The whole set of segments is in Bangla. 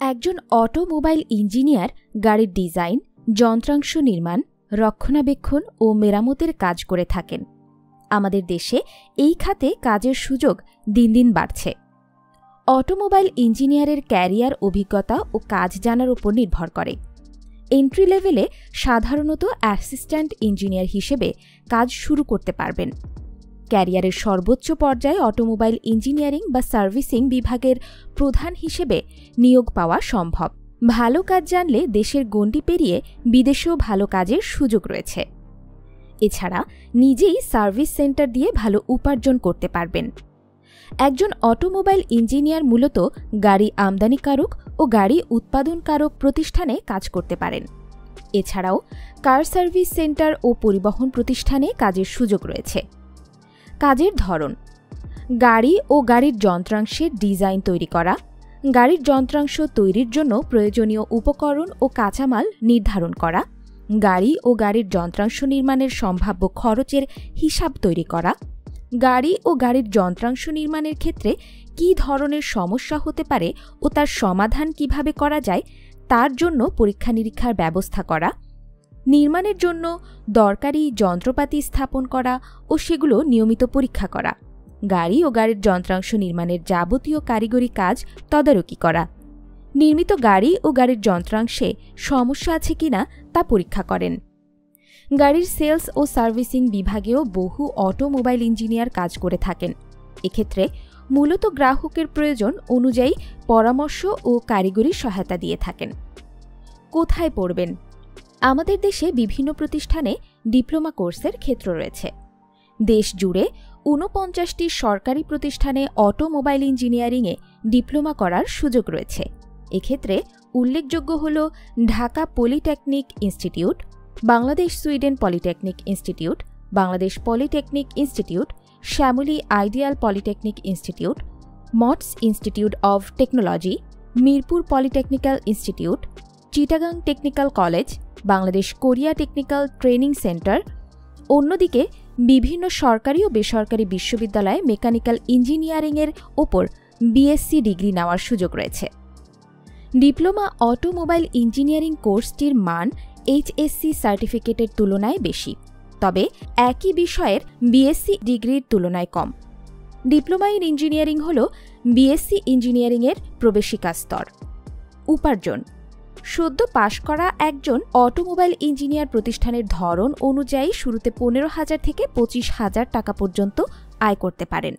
একজন অটোমোবাইল ইঞ্জিনিয়ার গাড়ির ডিজাইন, যন্ত্রাংশ নির্মাণ, রক্ষণাবেক্ষণ ও মেরামতের কাজ করে থাকেন। আমাদের দেশে এই খাতে কাজের সুযোগ দিন দিন বাড়ছে। অটোমোবাইল ইঞ্জিনিয়ারের ক্যারিয়ার অভিজ্ঞতা ও কাজ জানার উপর নির্ভর করে। এন্ট্রি লেভেলে সাধারণত অ্যাসিস্ট্যান্ট ইঞ্জিনিয়ার হিসেবে কাজ শুরু করতে পারবেন। ক্যারিয়ারের সর্বোচ্চ পর্যায়ে অটোমোবাইল ইঞ্জিনিয়ারিং বা সার্ভিসিং বিভাগের প্রধান হিসেবে নিয়োগ পাওয়া সম্ভব। ভালো কাজ জানলে দেশের গণ্ডি পেরিয়ে বিদেশেও ভালো কাজের সুযোগ রয়েছে। এছাড়া নিজেই সার্ভিস সেন্টার দিয়ে ভালো উপার্জন করতে পারবেন। একজন অটোমোবাইল ইঞ্জিনিয়ার মূলত গাড়ি আমদানিকারক ও গাড়ি উৎপাদনকারক প্রতিষ্ঠানে কাজ করতে পারেন। এছাড়াও কার সার্ভিস সেন্টার ও পরিবহন প্রতিষ্ঠানে কাজের সুযোগ রয়েছে। কাজের ধরন: গাড়ি ও গাড়ির যন্ত্রাংশের ডিজাইন তৈরি করা, গাড়ির যন্ত্রাংশ তৈরির জন্য প্রয়োজনীয় উপকরণ ও কাঁচামাল নির্ধারণ করা, গাড়ি ও গাড়ির যন্ত্রাংশ নির্মাণের সম্ভাব্য খরচের হিসাব তৈরি করা, গাড়ি ও গাড়ির যন্ত্রাংশ নির্মাণের ক্ষেত্রে কী ধরনের সমস্যা হতে পারে ও তার সমাধান কিভাবে করা যায় তার জন্য পরীক্ষা নিরীক্ষার ব্যবস্থা করা, নির্মাণের জন্য দরকারি যন্ত্রপাতি স্থাপন করা ও সেগুলো নিয়মিত পরীক্ষা করা, গাড়ি ও গাড়ির যন্ত্রাংশ নির্মাণের যাবতীয় কারিগরি কাজ তদারকি করা, নির্মিত গাড়ি ও গাড়ির যন্ত্রাংশে সমস্যা আছে কিনা তা পরীক্ষা করেন। গাড়ির সেলস ও সার্ভিসিং বিভাগেও বহু অটোমোবাইল ইঞ্জিনিয়ার কাজ করে থাকেন। এক্ষেত্রে মূলত গ্রাহকের প্রয়োজন অনুযায়ী পরামর্শ ও কারিগরি সহায়তা দিয়ে থাকেন। কোথায় পড়বেন? আমাদের দেশে বিভিন্ন প্রতিষ্ঠানে ডিপ্লোমা কোর্সের ক্ষেত্র রয়েছে। দেশ জুড়ে ৪৯টি সরকারি প্রতিষ্ঠানে অটোমোবাইল ইঞ্জিনিয়ারিংয়ে ডিপ্লোমা করার সুযোগ রয়েছে। এক্ষেত্রে উল্লেখযোগ্য হল Dhaka polytechnic institute, Bangladesh Sweden polytechnic institute, Bangladesh polytechnic institute, Shyamoli ideal polytechnic institute, MATS institute of technology, Mirpur polytechnical institute, Chittagong technical college, Bangladesh Korea technical training centre. অন্যদিকে বিভিন্ন সরকারি ও বেসরকারি বিশ্ববিদ্যালয়ে মেকানিক্যাল ইঞ্জিনিয়ারিংয়ের ওপর বিএসসি ডিগ্রি নেওয়ার সুযোগ রয়েছে। ডিপ্লোমা অটোমোবাইল ইঞ্জিনিয়ারিং কোর্সটির মান এইচএসসি সার্টিফিকেটের তুলনায় বেশি, তবে একই বিষয়ের বিএসসি ডিগ্রির তুলনায় কম। ডিপ্লোমা ইন ইঞ্জিনিয়ারিং হল বিএসসি ইঞ্জিনিয়ারিংয়ের প্রবেশিকা স্তর। উপার্জন: সদ্য পাশ করা একজন অটোমোবাইল ইঞ্জিনিয়ার প্রতিষ্ঠানের ধরন অনুযায়ী শুরুতে ১৫,০০০ থেকে ২৫,০০০ টাকা পর্যন্ত আয় করতে পারেন।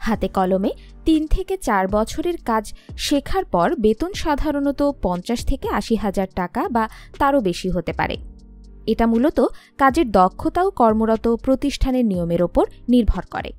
হাতে কলমে ৩ থেকে ৪ বছরের কাজ শেখার পর বেতন সাধারণত ৫০ থেকে ৮০,০০০ টাকা বা তারও বেশি হতে পারে। এটা মূলত কাজের দক্ষতা ও কর্মরত প্রতিষ্ঠানের নিয়মের ওপর নির্ভর করে।